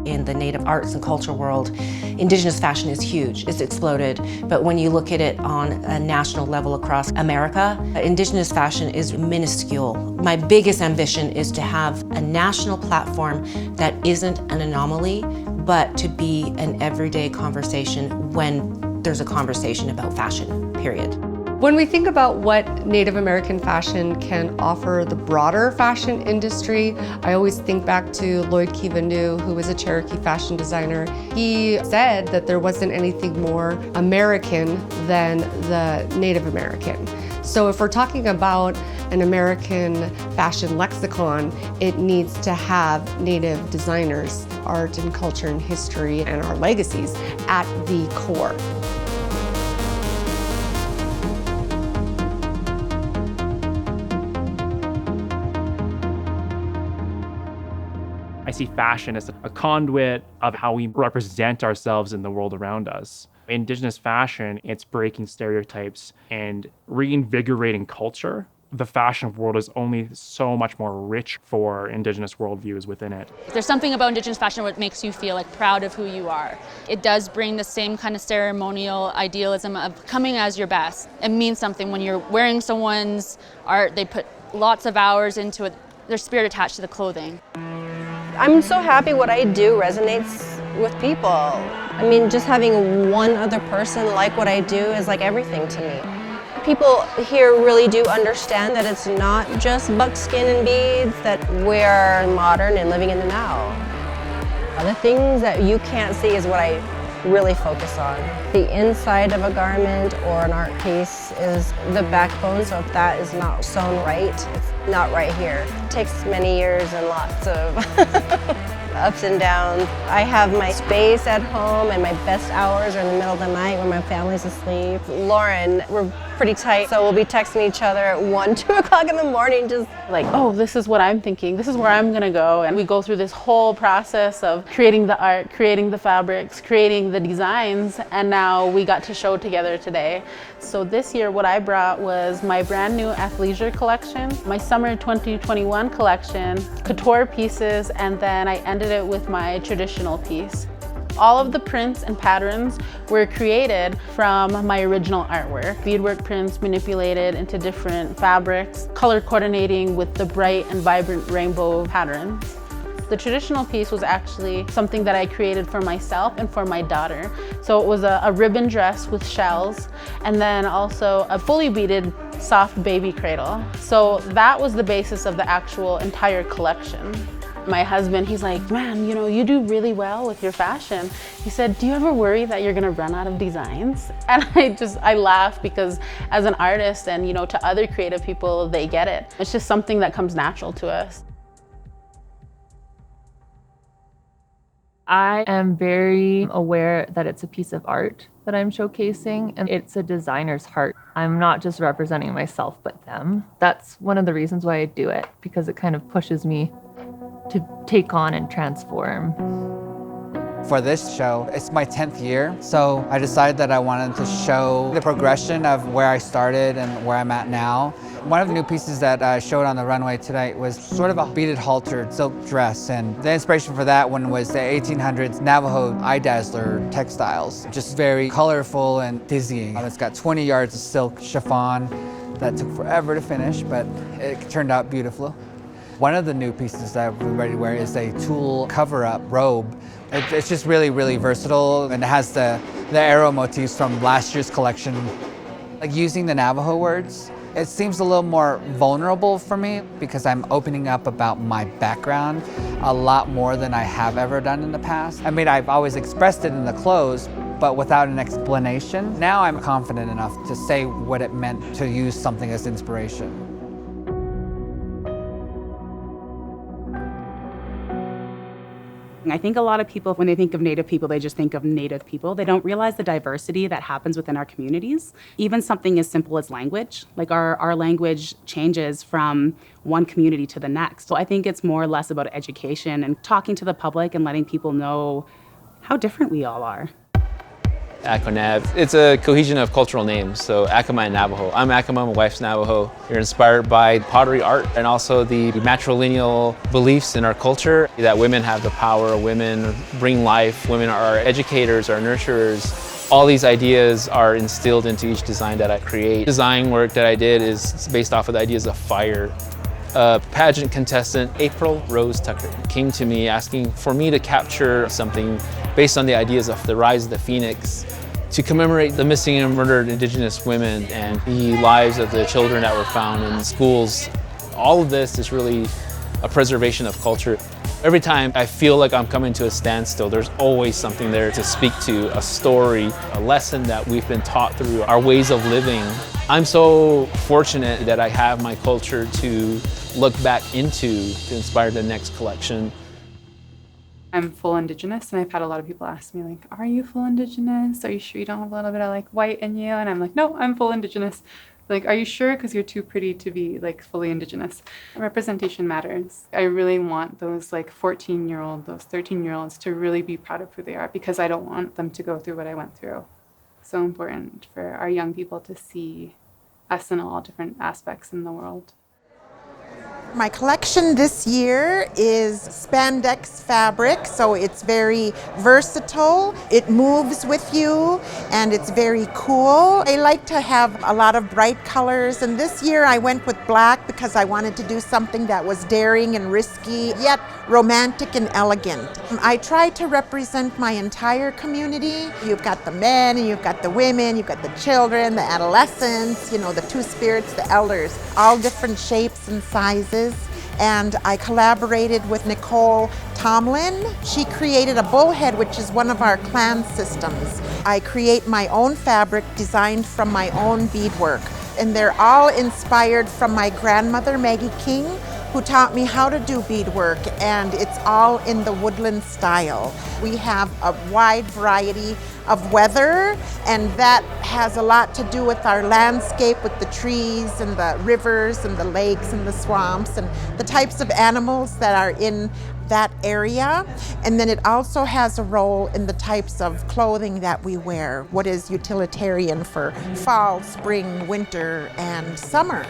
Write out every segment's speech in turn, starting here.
In the Native arts and culture world, Indigenous fashion is huge. It's exploded. But when you look at it on a national level across America, Indigenous fashion is minuscule. My biggest ambition is to have a national platform that isn't an anomaly, but to be an everyday conversation when there's a conversation about fashion, period. When we think about what Native American fashion can offer the broader fashion industry, I always think back to Lloyd Kivanu, who was a Cherokee fashion designer. He said that there wasn't anything more American than the Native American. So if we're talking about an American fashion lexicon, it needs to have Native designers, art and culture and history and our legacies at the core. I see fashion as a conduit of how we represent ourselves in the world around us. Indigenous fashion, it's breaking stereotypes and reinvigorating culture. The fashion world is only so much more rich for Indigenous worldviews within it. There's something about Indigenous fashion that makes you feel like proud of who you are. It does bring the same kind of ceremonial idealism of coming as your best. It means something when you're wearing someone's art, they put lots of hours into it, their spirit attached to the clothing. I'm so happy what I do resonates with people. I mean, just having one other person like what I do is like everything to me. People here really do understand that it's not just buckskin and beads, that we're modern and living in the now. The things that you can't see is what I really focus on. The inside of a garment or an art piece is the backbone, so if that is not sewn right, it's not right here. It takes many years and lots of ups and downs. I have my space at home and my best hours are in the middle of the night when my family's asleep. Lauren, we're pretty tight, so we'll be texting each other at 1, 2 o'clock in the morning, just like, oh, this is what I'm thinking, this is where I'm gonna go. And we go through this whole process of creating the art, creating the fabrics, creating the designs, and now we got to show together today. So this year what I brought was my brand new athleisure collection, my summer 2021 collection, couture pieces, and then I ended it with my traditional piece. All of the prints and patterns were created from my original artwork. Beadwork prints manipulated into different fabrics, color coordinating with the bright and vibrant rainbow patterns. The traditional piece was actually something that I created for myself and for my daughter. So it was a ribbon dress with shells, and then also a fully beaded soft baby cradle. So that was the basis of the actual entire collection. My husband, he's like, man, you know, you do really well with your fashion. He said, do you ever worry that you're gonna run out of designs? And I laugh because as an artist and, you know, to other creative people, they get it. It's just something that comes natural to us. I am very aware that it's a piece of art that I'm showcasing, and it's a designer's heart. I'm not just representing myself, but them. That's one of the reasons why I do it, because it kind of pushes me to take on and transform. For this show, it's my 10th year, so I decided that I wanted to show the progression of where I started and where I'm at now. One of the new pieces that I showed on the runway tonight was sort of a beaded haltered silk dress, and the inspiration for that one was the 1800s Navajo eye dazzler textiles. Just very colorful and dizzying. It's got 20 yards of silk chiffon that took forever to finish, but it turned out beautiful. One of the new pieces that we're ready to wear is a tulle cover-up robe. It's just really, really versatile, and it has the arrow motifs from last year's collection. Like using the Navajo words, it seems a little more vulnerable for me because I'm opening up about my background a lot more than I have ever done in the past. I mean, I've always expressed it in the clothes, but without an explanation. Now I'm confident enough to say what it meant to use something as inspiration. I think a lot of people, when they think of Native people, they just think of Native people. They don't realize the diversity that happens within our communities. Even something as simple as language, like our language changes from one community to the next. So I think it's more or less about education and talking to the public and letting people know how different we all are. Akonav. It's a cohesion of cultural names, so Acoma and Navajo. I'm Acoma, my wife's Navajo. We're inspired by pottery art and also the matrilineal beliefs in our culture that women have the power, women bring life, women are educators, are nurturers. All these ideas are instilled into each design that I create. Design work that I did is based off of the ideas of fire. A pageant contestant, April Rose Tucker, came to me asking for me to capture something based on the ideas of the rise of the Phoenix to commemorate the missing and murdered Indigenous women and the lives of the children that were found in schools. All of this is really a preservation of culture. Every time I feel like I'm coming to a standstill, there's always something there to speak to, a story, a lesson that we've been taught through our ways of living. I'm so fortunate that I have my culture to look back into to inspire the next collection. I'm full Indigenous, and I've had a lot of people ask me, like, are you full Indigenous? Are you sure you don't have a little bit of like white in you? And I'm like, no, I'm full Indigenous. Like, are you sure? Because you're too pretty to be like fully Indigenous. Representation matters. I really want those like 14-year-old, those 13-year-olds to really be proud of who they are, because I don't want them to go through what I went through. So important for our young people to see us in all different aspects in the world. My collection this year is spandex fabric, so it's very versatile. It moves with you and it's very cool. I like to have a lot of bright colors, and this year I went with black because I wanted to do something that was daring and risky, yet romantic and elegant. I try to represent my entire community. You've got the men, and you've got the women, you've got the children, the adolescents, you know, the two spirits, the elders, all different shapes and sizes. And I collaborated with Nicole Tomlin. She created a bullhead, which is one of our clan systems. I create my own fabric designed from my own beadwork. And they're all inspired from my grandmother, Maggie King, who taught me how to do beadwork, and it's all in the woodland style. We have a wide variety of weather, and that has a lot to do with our landscape, with the trees and the rivers and the lakes and the swamps and the types of animals that are in that area. And then it also has a role in the types of clothing that we wear, what is utilitarian for fall, spring, winter, and summer.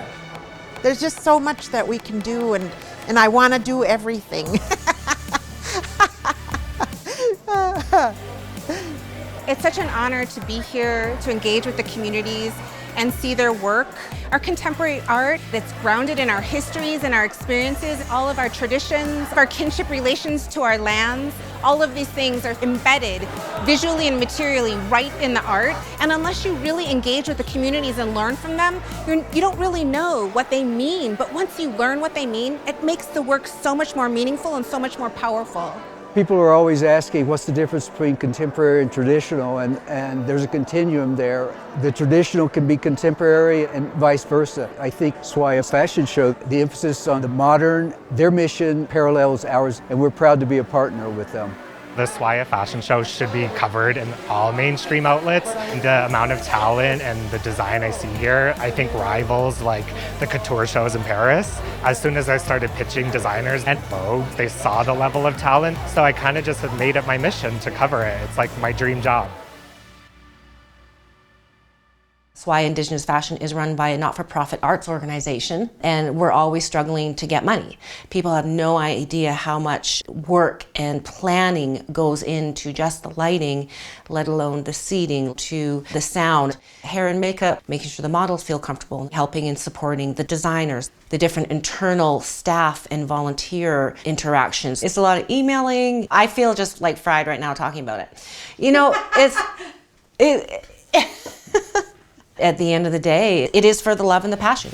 There's just so much that we can do, and I want to do everything. It's such an honor to be here, to engage with the communities and see their work. Our contemporary art that's grounded in our histories and our experiences, all of our traditions, our kinship relations to our lands, all of these things are embedded visually and materially right in the art. And unless you really engage with the communities and learn from them, you don't really know what they mean. But once you learn what they mean, it makes the work so much more meaningful and so much more powerful. People are always asking what's the difference between contemporary and traditional, and there's a continuum there. The traditional can be contemporary and vice versa. I think SWAIA Fashion Show, the emphasis on the modern, their mission parallels ours, and we're proud to be a partner with them. The SWAIA Fashion Show should be covered in all mainstream outlets. The amount of talent and the design I see here, I think rivals like the couture shows in Paris. As soon as I started pitching designers and Vogue, they saw the level of talent. So I kind of just have made it my mission to cover it. It's like my dream job. SWAIA Indigenous Fashion is run by a not-for-profit arts organization, and we're always struggling to get money. People have no idea how much work and planning goes into just the lighting, let alone the seating, to the sound, hair and makeup, making sure the models feel comfortable, helping and supporting the designers, the different internal staff and volunteer interactions. It's a lot of emailing. I feel just like fried right now talking about it. You know, at the end of the day, it is for the love and the passion.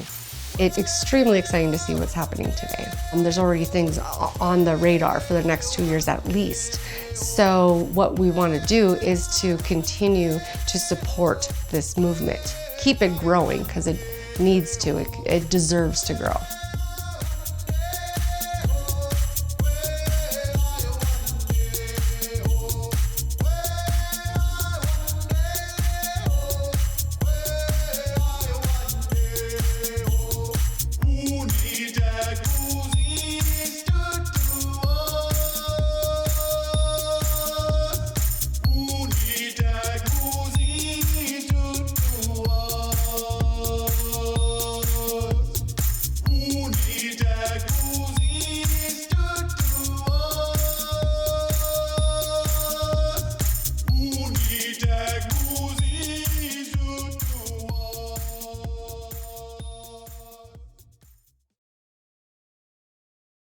It's extremely exciting to see what's happening today. And there's already things on the radar for the next 2 years at least. So what we want to do is to continue to support this movement. Keep it growing, because it needs to, it deserves to grow.